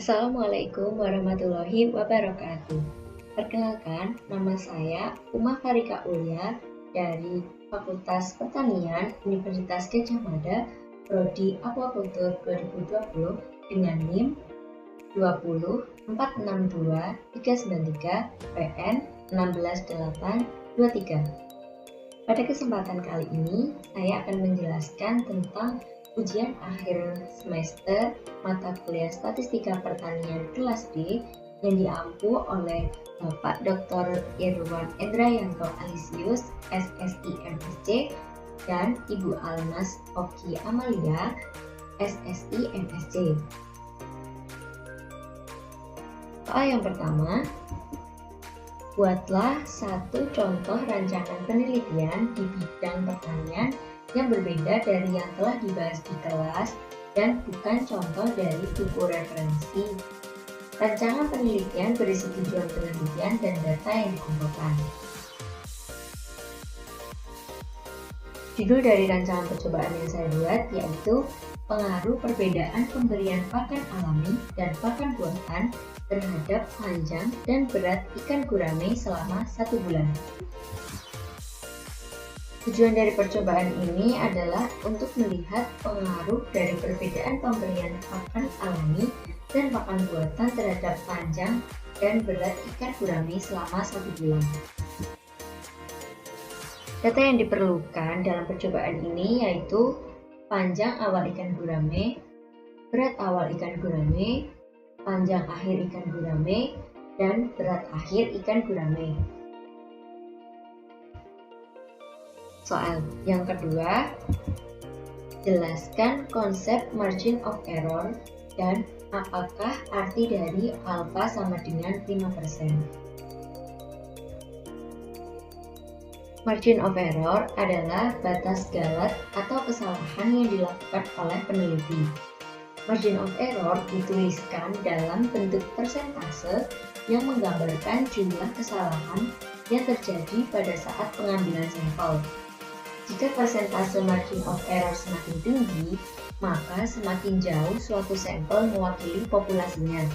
Assalamualaikum warahmatullahi wabarakatuh. Perkenalkan, nama saya Uma Farika Ulia dari Fakultas Pertanian Universitas Gadjah Mada, Prodi Aquaculture 2020 dengan NIM 20462 393 PN 16823. Pada kesempatan kali ini, saya akan menjelaskan tentang ujian akhir semester mata kuliah Statistika Pertanian kelas D yang diampu oleh Bapak Dr. Irwan Endrayanto Alisius, SSI MSc, dan Ibu Almas Oki Amalia, SSI MSc. Soal yang pertama, buatlah satu contoh rancangan penelitian di bidang pertanian yang berbeda dari yang telah dibahas di kelas dan bukan contoh dari buku referensi. Rancangan penelitian berisi tujuan penelitian dan data yang dikumpulkan. Judul dari rancangan percobaan yang saya buat yaitu pengaruh perbedaan pemberian pakan alami dan pakan buatan terhadap panjang dan berat ikan gurame selama 1 bulan. Tujuan dari percobaan ini adalah untuk melihat pengaruh dari perbedaan pemberian pakan alami dan pakan buatan terhadap panjang dan berat ikan gurame selama 1 bulan. Data yang diperlukan dalam percobaan ini yaitu panjang awal ikan gurame, berat awal ikan gurame, panjang akhir ikan gurame, dan berat akhir ikan gurame. Soal yang kedua, jelaskan konsep margin of error dan apakah arti dari alfa sama dengan 5%. Margin of error adalah batas galat atau kesalahan yang dilakukan oleh peneliti. Margin of error dituliskan dalam bentuk persentase yang menggambarkan jumlah kesalahan yang terjadi pada saat pengambilan sampel. Jika persentase margin of error semakin tinggi, maka semakin jauh suatu sampel mewakili populasinya.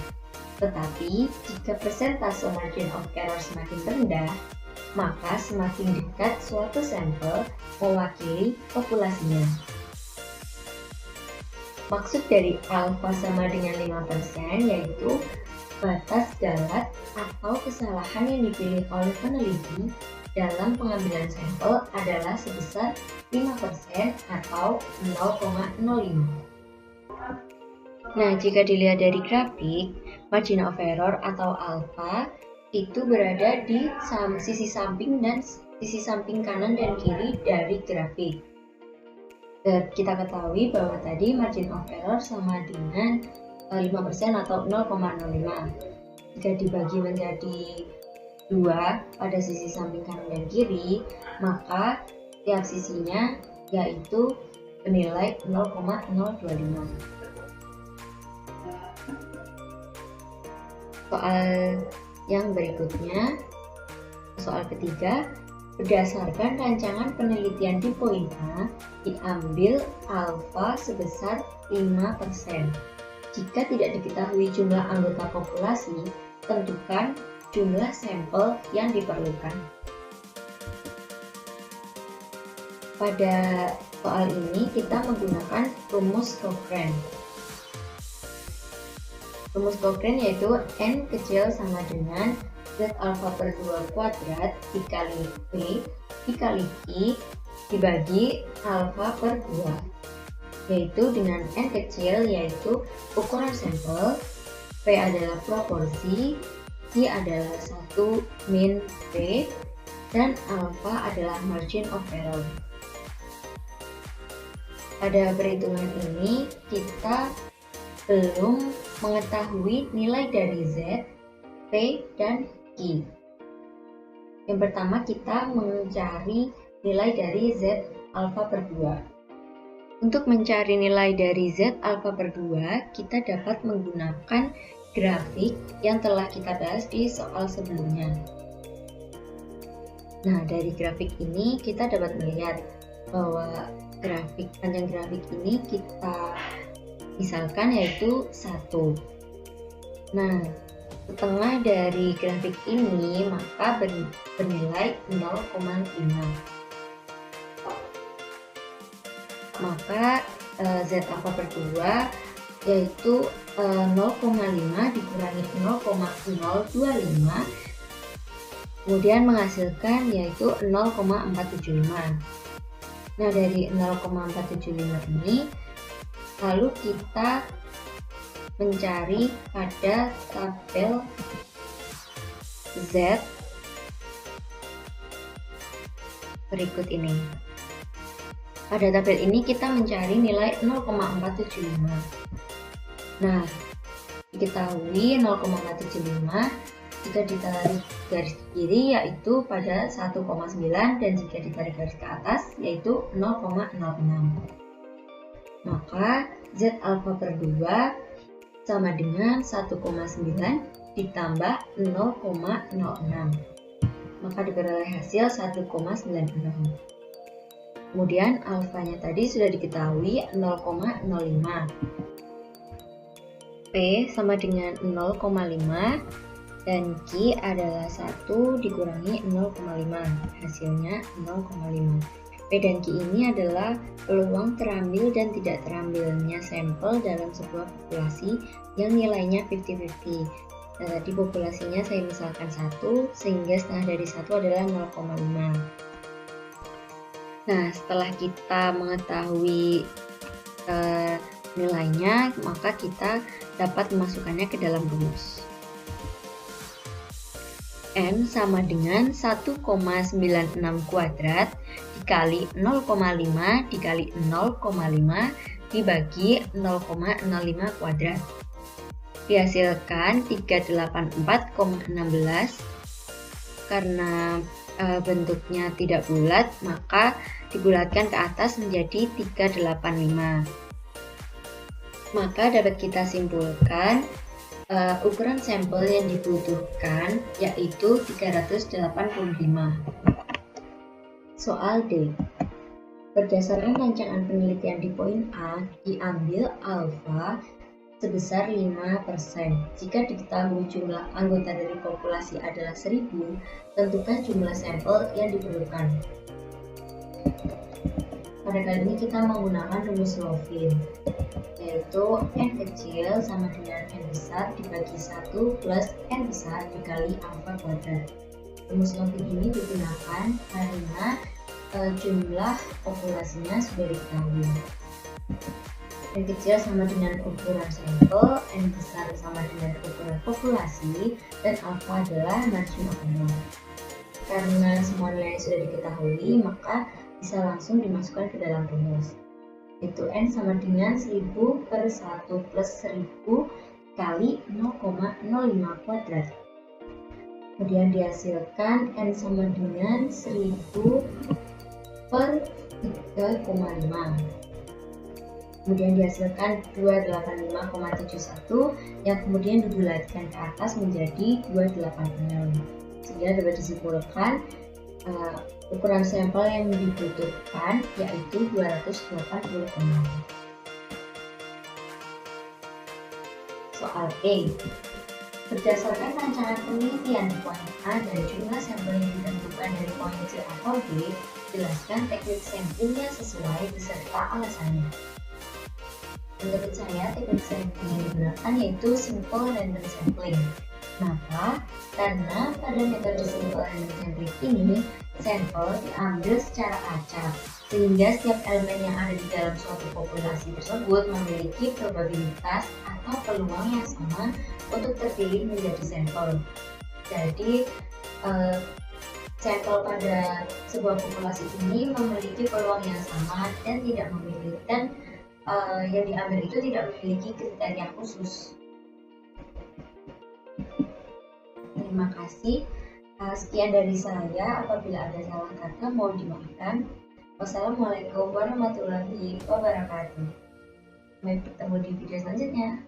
Tetapi, jika persentase margin of error semakin rendah, maka semakin dekat suatu sampel mewakili populasinya. Maksud dari alfa sama dengan 5% yaitu batas galat atau kesalahan yang dipilih oleh peneliti dalam pengambilan sampel adalah sebesar 5% atau 0,05. Nah, jika dilihat dari grafik, margin of error atau alfa itu berada di sisi samping dan sisi samping kanan dan kiri dari grafik. Kita ketahui bahwa tadi margin of error sama dengan 5% atau 0,05. Jika dibagi menjadi 2 pada sisi samping kanan dan kiri, maka tiap sisinya yaitu bernilai 0,025. Soal yang berikutnya, soal ketiga, berdasarkan rancangan penelitian di poin A, diambil alfa sebesar 5%. Jika tidak diketahui jumlah anggota populasi, tentukan jumlah sampel yang diperlukan. Pada soal ini kita menggunakan rumus Cochrane. Rumus Cochrane yaitu N kecil sama dengan Z alfa per 2 kuadrat dikali V dikali I dibagi alfa per 2, yaitu dengan N kecil yaitu ukuran sampel, V adalah proporsi, I adalah 1 min V, dan alfa adalah margin of error. Pada perhitungan ini kita belum mengetahui nilai dari Z, P, dan I. Yang pertama kita mencari nilai dari Z alfa per 2. Untuk mencari nilai dari Z alfa per 2, kita dapat menggunakan grafik yang telah kita bahas di soal sebelumnya. Nah, dari grafik ini kita dapat melihat bahwa panjang grafik ini kita misalkan yaitu 1. Nah, setengah dari grafik ini maka bernilai 0,5. Maka Z alpha per 2 yaitu 0,5 dikurangi 0,025 kemudian menghasilkan yaitu 0,475. Nah, dari 0,475 ini lalu kita mencari pada tabel Z berikut ini. Pada tabel ini kita mencari nilai 0,475. Nah, diketahui 0,475 jika ditarik garis kiri yaitu pada 1,9 dan jika ditarik garis ke atas yaitu 0,06. Maka Z alpha per 2 sama dengan 1,9 ditambah 0,06. Maka diperoleh hasil 1,96. Kemudian alfanya tadi sudah diketahui 0,05. P sama dengan 0,5 dan Q adalah 1 dikurangi 0,5. Hasilnya 0,5. P dan Q ini adalah peluang terambil dan tidak terambilnya sampel dalam sebuah populasi yang nilainya 50-50. Nah, tadi populasinya saya misalkan 1 sehingga setengah dari 1 adalah 0,5. Nah, setelah kita mengetahui nilainya, maka kita dapat memasukkannya ke dalam rumus. N sama dengan 1,96 kuadrat dikali 0,5 dikali 0,5 dibagi 0,05 kuadrat. Dihasilkan 384,16. Karena bentuknya tidak bulat, maka dibulatkan ke atas menjadi 385. Maka dapat kita simpulkan ukuran sampel yang dibutuhkan yaitu 385. Soal D. Berdasarkan rancangan penelitian di poin A, diambil alfa sebesar 5%. Jika diketahui jumlah anggota dari populasi adalah 1000, tentukan jumlah sampel yang diperlukan. Pada kali ini kita menggunakan rumus Lovin, yaitu N kecil sama dengan N besar dibagi 1 plus N besar dikali alfa kuadrat. Rumus Lovin ini digunakan karena jumlah populasinya sudah diketahui. N kecil sama dengan ukuran sampel, N besar sama dengan ukuran populasi, dan alfa adalah margin of error. Karena semua nilai sudah diketahui, maka bisa langsung dimasukkan ke dalam rumus. Yaitu N sama dengan 1000 per 1 plus 1000 kali 0,05 kuadrat. Kemudian dihasilkan N sama dengan 1000 per 3,5. Kemudian dihasilkan 285,71 yang kemudian dibulatkan ke atas menjadi 286. Sehingga dapat disimpulkan ukuran sampel yang dibutuhkan yaitu 286. Soal E. Berdasarkan rancangan penelitian di poin A dan jumlah sampel yang ditentukan dari poin C atau D, jelaskan teknik sampling yang sesuai beserta alasannya. Menurut saya, teknik sampling yang digunakan yaitu simple random sampling. Kenapa? Karena pada metode simple random sampling ini, sampel diambil secara acak, sehingga setiap elemen yang ada di dalam suatu populasi tersebut memiliki probabilitas atau peluang yang sama untuk terpilih menjadi sampel. Jadi, sampel pada sebuah populasi ini memiliki peluang yang sama dan tidak memiliki yang diambil itu tidak memiliki kriteria khusus. Terima kasih. Sekian dari saya. Apabila ada salah kata mohon dimaafkan. Wassalamualaikum warahmatullahi wabarakatuh. Sampai bertemu di video selanjutnya.